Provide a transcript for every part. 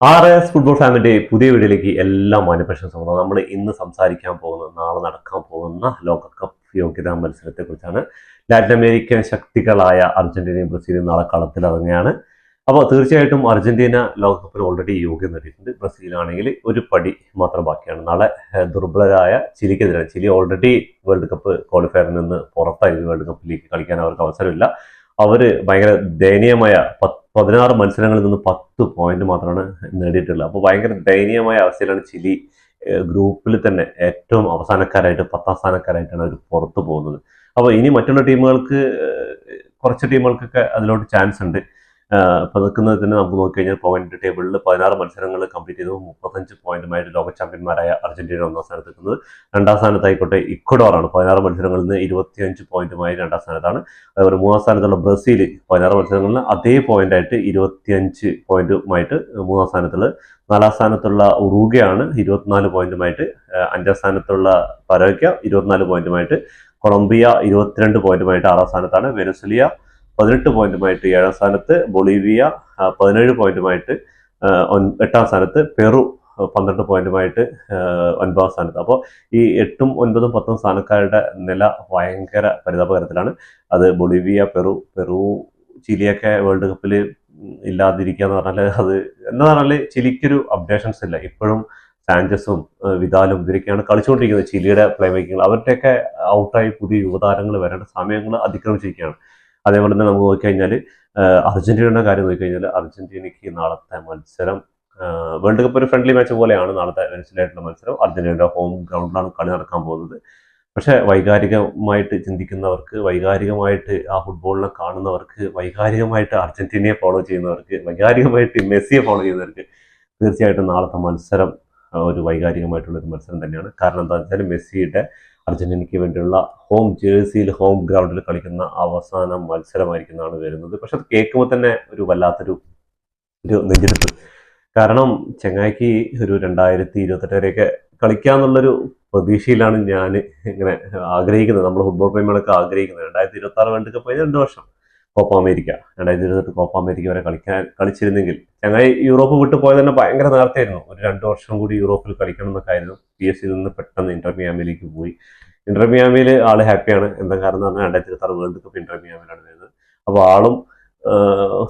RS football ഫാമിന്റെ പുതിയ വീഡിയോയിലേക്ക് എല്ലാ മാന്യപ്രേക്ഷകർക്കും നമ്മൾ ഇന്ന് സംസാരിക്കാൻ പോകുന്ന നാളെ നടക്കാൻ പോകുന്ന ലോകകപ്പ് യോഗ്യതാ മത്സരത്തെക്കുറിച്ചാണ്. ലാറ്റിൻ അമേരിക്കൻ ശക്തികളായ അർജന്റീനയും ബ്രസീലും നാളെ കളത്തിലിറങ്ങുകയാണ്. അപ്പോൾ തീർച്ചയായിട്ടും അർജന്റീന ലോകകപ്പിന് ഓൾറെഡി യോഗ്യത നേടിയിട്ടുണ്ട്. ബ്രസീലാണെങ്കിൽ ഒരു പടി മാത്രം ബാക്കിയാണ്. നാളെ ദുർബലരായ ചിലിക്കെതിരെ, ചിലി ഓൾറെഡി വേൾഡ് കപ്പ് ക്വാളിഫയറിൽ നിന്ന് പുറത്തായി. വേൾഡ് കപ്പിലേക്ക് കളിക്കാൻ അവർക്ക് അവസരമില്ല. അവർ ഭയങ്കര ദയനീയമായ 16 മത്സരങ്ങളിൽ നിന്ന് 10 പോയിന്റ് മാത്രമാണ് നേടിയിട്ടുള്ളത്. അപ്പോൾ ഭയങ്കര ദയനീയമായ അവസ്ഥയിലാണ് ചിലി. ഗ്രൂപ്പിൽ തന്നെ ഏറ്റവും അവസാനക്കാരായിട്ട് 10ാം സ്ഥാനക്കാരായിട്ടാണ് അവർ പുറത്തു പോകുന്നത്. അപ്പോൾ ഇനി മറ്റുള്ള ടീമുകൾക്ക്, കുറച്ച് ടീമുകൾക്കൊക്കെ അതിലോട്ട് ചാൻസ് ഉണ്ട്. ഇപ്പൊ നിൽക്കുന്നത് തന്നെ നമുക്ക് നോക്കിക്കഴിഞ്ഞാൽ പോയിന്റ് ടേബിളിൽ 16 മത്സരങ്ങൾ കംപ്ലീറ്റ് ചെയ്തു 35 പോയിന്റുമായിട്ട് ലോക ചാമ്പ്യന്മാരായ അർജന്റീന ഒന്നാം സ്ഥാനത്ത് എത്തുന്നത്. രണ്ടാം സ്ഥാനത്തായിക്കോട്ടെ ഇക്വഡോറാണ് 16 മത്സരങ്ങളിൽ നിന്ന് 25 പോയിന്റുമായി രണ്ടാം സ്ഥാനത്താണ്. അതുപോലെ മൂന്നാം സ്ഥാനത്തുള്ള ബ്രസീൽ 16 മത്സരങ്ങളിൽ അതേ പോയിന്റായിട്ട് 25 പോയിന്റുമായിട്ട് മൂന്നാം സ്ഥാനത്തുള്ളത്. നാലാം സ്ഥാനത്തുള്ള ഉറുഗ്വയാണ് 24 പോയിന്റുമായിട്ട്. അഞ്ചാം സ്ഥാനത്തുള്ള പരാഗ്വ 24 പോയിന്റുമായിട്ട്. കൊളംബിയ 22 പോയിന്റുമായിട്ട് ആറാം സ്ഥാനത്താണ്. വെനസ്വേല 18 പോയിന്റുമായിട്ട് 7ാം സ്ഥാനത്ത്. ബൊളീവിയ 17 പോയിന്റുമായിട്ട് 8ാം സ്ഥാനത്ത്. പെറു 12 പോയിന്റുമായിട്ട് 9ാം സ്ഥാനത്ത്. അപ്പോൾ ഈ 8ഉം 9ഉം 10ഉം സ്ഥാനക്കാരുടെ നില ഭയങ്കര പരിതാപകരത്തിലാണ്. അത് ബൊളീവിയ, പെറു, ചിലിയൊക്കെ വേൾഡ് കപ്പിൽ ഇല്ലാതിരിക്കുക എന്ന് പറഞ്ഞാൽ അത് എന്താ പറഞ്ഞാൽ ചിലിക്കൊരു അപ്ഡേഷൻസ് ഇല്ല. ഇപ്പോഴും സാഞ്ചസും വിദാലും ഇവരൊക്കെയാണ് കളിച്ചുകൊണ്ടിരിക്കുന്നത്. ചിലിയുടെ പ്ലേ മേക്കിങ്ങൾ അവരുടെയൊക്കെ ഔട്ടായി പുതിയ യുവതാരങ്ങൾ വരേണ്ട സമയങ്ങൾ അതിക്രമിച്ചിരിക്കുകയാണ്. അതേപോലെ തന്നെ നമുക്ക് നോക്കിക്കഴിഞ്ഞാൽ അർജന്റീനയുടെ കാര്യം നോക്കിക്കഴിഞ്ഞാൽ അർജന്റീനയ്ക്ക് നാളത്തെ മത്സരം വേൾഡ് കപ്പ് ഒരു ഫ്രണ്ട്ലി മാച്ച് പോലെയാണ് നാളത്തെ വെനസ്വേലയായിട്ടുള്ള മത്സരം. അർജന്റീനയുടെ ഹോം ഗ്രൗണ്ടിലാണ് കളി നടക്കാൻ പോകുന്നത്. പക്ഷെ വൈകാരികമായിട്ട് ചിന്തിക്കുന്നവർക്ക്, വൈകാരികമായിട്ട് ആ ഫുട്ബോളിനെ കാണുന്നവർക്ക്, വൈകാരികമായിട്ട് അർജന്റീനയെ ഫോളോ ചെയ്യുന്നവർക്ക്, വൈകാരികമായിട്ട് മെസ്സിയെ ഫോളോ ചെയ്യുന്നവർക്ക് തീർച്ചയായിട്ടും നാളത്തെ മത്സരം ഒരു വൈകാരികമായിട്ടുള്ളൊരു മത്സരം തന്നെയാണ്. കാരണം എന്താ വെച്ചാൽ മെസ്സിയുടെ അർജന്റീനയ്ക്ക് വേണ്ടിയുള്ള ഹോം ജേഴ്സിയിൽ, ഹോം ഗ്രൗണ്ടിൽ കളിക്കുന്ന അവസാന മത്സരമായിരിക്കുന്നതാണ് വരുന്നത്. പക്ഷെ അത് കേൾക്കുമ്പോൾ തന്നെ ഒരു വല്ലാത്തൊരു നെഞ്ചെടുപ്പ്. കാരണം ചെങ്ങായിക്ക് ഒരു 2028 വരെയൊക്കെ കളിക്കാന്നുള്ളൊരു പ്രതീക്ഷയിലാണ് ഞാൻ ഇങ്ങനെ ആഗ്രഹിക്കുന്നത്. നമ്മൾ ഫുട്ബോൾ പ്രേമികളൊക്കെ ആഗ്രഹിക്കുന്നത് 2026 വേൾഡ് കപ്പ് കഴിഞ്ഞാൽ 2 വർഷം കോപ്പ അമേരിക്ക, 2028 കോപ്പ അമേരിക്ക വരെ കളിച്ചിരുന്നെങ്കിൽ ചങ്ങായി യൂറോപ്പ് വിട്ടു പോയത് തന്നെ ഭയങ്കര നേരത്തെ ആയിരുന്നു. ഒരു 2 വർഷം കൂടി യൂറോപ്പിൽ കളിക്കണം എന്നൊക്കെ ആയിരുന്നു. PSG നിന്ന് പെട്ടെന്ന് ഇന്റർ മിയാമിയിലേക്ക് പോയി. ഇന്റർ മിയാമിയിൽ ആള് ഹാപ്പിയാണ്. എന്താ കാരണം എന്ന് പറഞ്ഞാൽ 2026 വേൾഡ് കപ്പ് ഇന്റർ മിയാമിയിലാണ് വരുന്നത്. അപ്പോൾ ആളും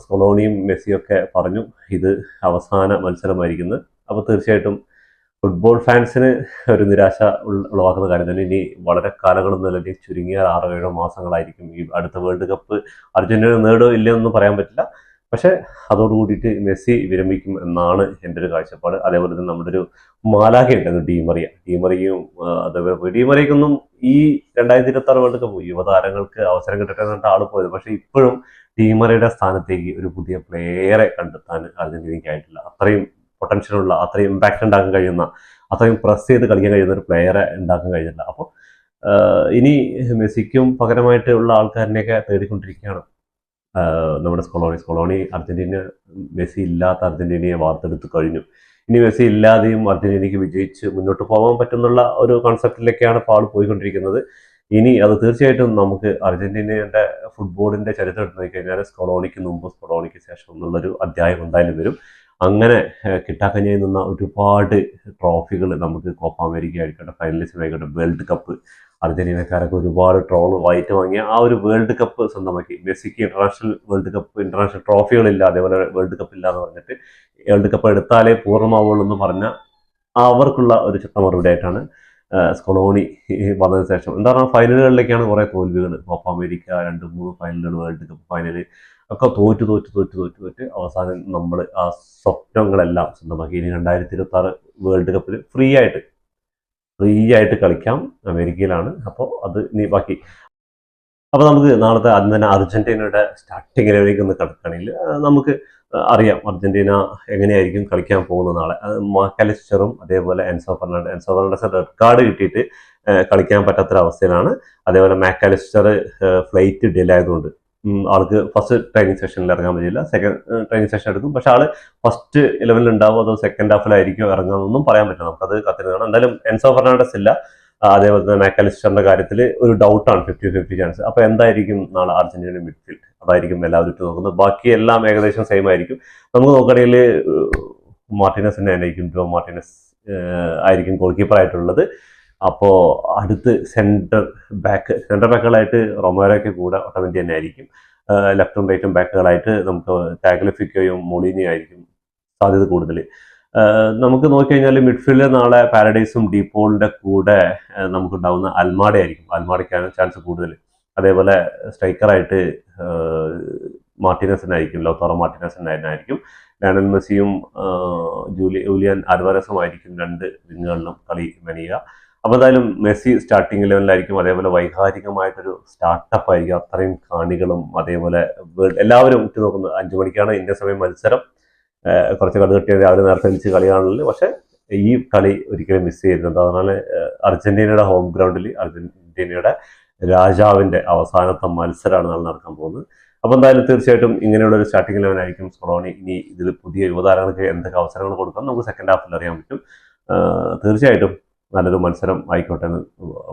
സ്കൊളോണിയും മെസ്സിയും ഒക്കെ പറഞ്ഞു ഇത് അവസാന മത്സരമായിരിക്കുന്നത്. അപ്പോൾ തീർച്ചയായിട്ടും ഫുട്ബോൾ ഫാൻസിന് ഒരു നിരാശ ഉളവാക്കുന്ന കാര്യം തന്നെ. ഇനി വളരെ കാലങ്ങളൊന്നും അല്ലെങ്കിൽ ചുരുങ്ങിയ 6-7 മാസങ്ങളായിരിക്കും ഈ അടുത്ത വേൾഡ് കപ്പ് അർജന്റീന നേടോ ഇല്ലയെന്നൊന്നും പറയാൻ പറ്റില്ല. പക്ഷെ അതോടുകൂടിയിട്ട് മെസ്സി വിരമിക്കും എന്നാണ് എൻ്റെ ഒരു കാഴ്ചപ്പാട്. അതേപോലെ തന്നെ നമ്മുടെ ഒരു മാലാഖയുണ്ടായിരുന്നു ഡീമറിയും അതേപോലെ ഡീമറിയൊക്കൊന്നും ഈ 2026 വേൾഡ് കപ്പ് യുവതാരങ്ങൾക്ക് അവസരം കിട്ടട്ടെ എന്നിട്ട് ആൾ പോയത്. പക്ഷെ ഇപ്പോഴും ഡീമറിയുടെ സ്ഥാനത്തേക്ക് ഒരു പുതിയ പ്ലെയറെ കണ്ടെത്താൻ അർജന്റീനയ്ക്ക് ആയിട്ടില്ല. അത്രയും പൊട്ടൻഷ്യലുള്ള, അത്രയും ഇമ്പാക്റ്റ് ഉണ്ടാക്കാൻ കഴിയുന്ന, അത്രയും പ്രസ് ചെയ്ത് കളിക്കാൻ കഴിയുന്ന ഒരു പ്ലെയറെ ഉണ്ടാക്കാൻ കഴിഞ്ഞില്ല. അപ്പോൾ ഇനി മെസ്സിക്കും പകരമായിട്ട് ഉള്ള ആൾക്കാരിനെയൊക്കെ തേടിക്കൊണ്ടിരിക്കുകയാണ് നമ്മുടെ സ്കൊളോണി. അർജന്റീന മെസ്സി ഇല്ലാത്ത അർജന്റീനയെ വാർത്തെടുത്ത് കഴിഞ്ഞു. ഇനി മെസ്സി ഇല്ലാതെയും അർജന്റീനയ്ക്ക് വിജയിച്ച് മുന്നോട്ട് പോകാൻ പറ്റുന്നുള്ള ഒരു കോൺസെപ്റ്റിലേക്കാണ് ഇപ്പോൾ ആൾ പോയിക്കൊണ്ടിരിക്കുന്നത്. ഇനി അത് തീർച്ചയായിട്ടും നമുക്ക് അർജന്റീനയുടെ ഫുട്ബോളിന്റെ ചരിത്രം എടുത്തു നോക്കിക്കഴിഞ്ഞാൽ സ്കൊളോണിക്ക് മുമ്പ് സ്കൊളോണിക്ക് ശേഷം എന്നുള്ളൊരു അധ്യായം എന്തായാലും വരും. അങ്ങനെ കിട്ടാക്കഞ്ഞയിൽ നിന്ന ഒരുപാട് ട്രോഫികൾ നമുക്ക് കോപ്പ അമേരിക്ക ആയിക്കോട്ടെ, ഫൈനലിസ്റ്റിനായിക്കോട്ടെ, വേൾഡ് കപ്പ് അർജന്റീനക്കാരൊക്കെ ഒരുപാട് വായിട്ട് വാങ്ങിയ ആ ഒരു വേൾഡ് കപ്പ് സ്വന്തമാക്കി. മെസ്സിക്ക് ഇന്റർനാഷണൽ ട്രോഫികളില്ല, അതേപോലെ വേൾഡ് കപ്പ് ഇല്ല എന്ന് പറഞ്ഞിട്ട് വേൾഡ് കപ്പ് എടുത്താലേ പൂർണ്ണമാവുള്ളൂ എന്ന് പറഞ്ഞ അവർക്കുള്ള ഒരു ചുട്ട മറുപടി ആയിട്ടാണ് സ്കൊളോണി വന്നതിന് ശേഷം. എന്താ പറയുക, ഫൈനലുകളിലേക്കാണ് കുറേ തോൽവികൾ. കോപ്പ അമേരിക്ക 2-3 ഫൈനലുകൾ, വേൾഡ് കപ്പ് ഫൈനല് ഒക്കെ തോറ്റ് അവസാനം നമ്മൾ ആ സ്വപ്നങ്ങളെല്ലാം സ്വന്തമാക്കി. ഇനി 2026 വേൾഡ് കപ്പിൽ ഫ്രീ ആയിട്ട് കളിക്കാം. അമേരിക്കയിലാണ്. അപ്പോൾ അത് ഇനി ബാക്കി. അപ്പോൾ നമുക്ക് നാളത്തെ ആദ്യം തന്നെ അർജന്റീനയുടെ സ്റ്റാർട്ടിംഗ് ലെവലിലേക്ക് ഒന്ന് കിടക്കുകയാണെങ്കിൽ നമുക്ക് അറിയാം അർജന്റീന എങ്ങനെയായിരിക്കും കളിക്കാൻ പോകുന്നത് നാളെ. മാക്കലിസ്റ്ററും അതേപോലെ എൻസോ ഫെർണാണ്ടസ് റെഡ് കാർഡ് കിട്ടിയിട്ട് കളിക്കാൻ പറ്റാത്തൊരവസ്ഥയിലാണ്. അതേപോലെ മാക്കലിസ്റ്റർ ഫ്ലൈറ്റ് ഡിലേ ആയതുകൊണ്ട് ആൾക്ക് ഫസ്റ്റ് ട്രെയിനിങ് സെഷനിൽ ഇറങ്ങാൻ പറ്റില്ല. സെക്കൻഡ് ട്രെയിനിങ് സെഷൻ എടുക്കും. പക്ഷെ ആള് ഫസ്റ്റ് 11 ഉണ്ടാവും, അതോ സെക്കൻഡ് ഹാഫിലായിരിക്കും ഇറങ്ങാമെന്നൊന്നും പറയാൻ പറ്റില്ല. നമുക്കത് കത്തിരുന്നതാണ്. എന്തായാലും എൻസോ ഫെർണാണ്ടസ് ഇല്ല. അതേപോലെ തന്നെ മാക്കലിസ്റ്ററിന്റെ കാര്യത്തിൽ ഒരു ഡൗട്ടാണ്, 50-50 ചാൻസ്. അപ്പൊ എന്തായിരിക്കും നാളെ അർജന്റീന മിഡ്ഫീൽഡ്? അതായിരിക്കും എല്ലാവരും ഇട്ട് നോക്കുന്നത്. ബാക്കി എല്ലാം ഏകദേശം സെയിം ആയിരിക്കും. നമുക്ക് നോക്കുകയാണെങ്കിൽ മാർട്ടിനസ് തന്നെ ആയിരിക്കും, ജോ മാർട്ടിനസ് ആയിരിക്കും ഗോൾ കീപ്പർ ആയിട്ടുള്ളത്. അപ്പോൾ അടുത്ത് സെൻറ്റർ ബാക്കുകളായിട്ട് റൊമാരോയ്ക്ക് കൂടെ ഓട്ടോമാറ്റി തന്നെ ആയിരിക്കും. ലെഫ്റ്റും റൈറ്റും ബാക്കുകളായിട്ട് നമുക്ക് ടാഗ്ലിഫിക്കോയും മൊളീനിയും ആയിരിക്കും സാധ്യത കൂടുതൽ. നമുക്ക് നോക്കിക്കഴിഞ്ഞാൽ മിഡ്ഫീൽഡിൽ നാളെ പാരഡൈസും ഡീപോളിൻ്റെ കൂടെ നമുക്കുണ്ടാവുന്ന അൽമാഡ ആയിരിക്കും. അൽമാഡയ്ക്കാണ് ചാൻസ് കൂടുതൽ. അതേപോലെ സ്ട്രൈക്കറായിട്ട് മാർട്ടിനസിനായിരിക്കും, ലൗതാറോ മാർട്ടിനസിനായിരിക്കും. ലയണൽ മെസ്സിയും ജൂലിയൻ അൽവാരസും ആയിരിക്കും രണ്ട് വിങ്ങുകളിലും കളി മെനയുക. അപ്പോൾ എന്തായാലും മെസ്സി സ്റ്റാർട്ടിംഗ് ലെവലിലായിരിക്കും. അതേപോലെ വൈകാരികമായിട്ടൊരു സ്റ്റാർട്ടപ്പ് ആയിരിക്കും. അത്രയും കാണികളും അതേപോലെ എല്ലാവരും ഉറ്റുനോക്കുന്നത് 5 മണിക്കാണ് ഇന്ത്യൻ സമയം മത്സരം. കുറച്ച് കടുകട്ടിയ രാവിലെ നേരത്തെ വിളിച്ച് കളി കാണുന്നത്. പക്ഷെ ഈ കളി ഒരിക്കലും മിസ് ചെയ്തിരുന്നത്. അതனால അർജന്റീനയുടെ ഹോം ഗ്രൗണ്ടിൽ അർജന്റീനയുടെ രാജാവിൻ്റെ അവസാനത്തെ മത്സരമാണ് നാളെ നടക്കാൻ പോകുന്നത്. അപ്പോൾ എന്തായാലും തീർച്ചയായിട്ടും ഇങ്ങനെയുള്ള ഒരു സ്റ്റാർട്ടിംഗ് ലെവനായിരിക്കും സ്കൊളോണി. ഇനി ഇതിൽ പുതിയ യുവതാരങ്ങൾക്ക് എന്തൊക്കെ അവസരങ്ങൾ കൊടുക്കാം നമുക്ക് സെക്കൻഡ് ഹാഫിൽ അറിയാൻ പറ്റും. തീർച്ചയായിട്ടും നല്ലൊരു മത്സരം ആയിക്കോട്ടെ എന്ന്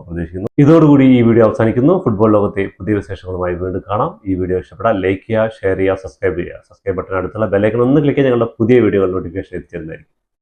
പ്രതീക്ഷിക്കുന്നു. ഇതോടുകൂടി ഈ വീഡിയോ അവസാനിക്കുന്നു. ഫുട്ബോൾ ലോകത്തെ പുതിയ വിശേഷങ്ങളുമായി വീണ്ടും കാണാം. ഈ വീഡിയോ ഇഷ്ടപ്പെട്ടാൽ ലൈക്ക് ചെയ്യുക, ഷെയർ ചെയ്യുക, സബ്സ്ക്രൈബ് ചെയ്യുക. സബ്സ്ക്രൈബ് ബട്ടൺ അടുത്തുള്ള ബെല്ലൈക്കൺ ഒന്ന് ക്ലിക്ക് ചെയ്ത് ഞങ്ങളുടെ പുതിയ വീഡിയോകൾ നോട്ടിഫിക്കേഷൻ എത്തിച്ചേരുന്നതായിരിക്കും.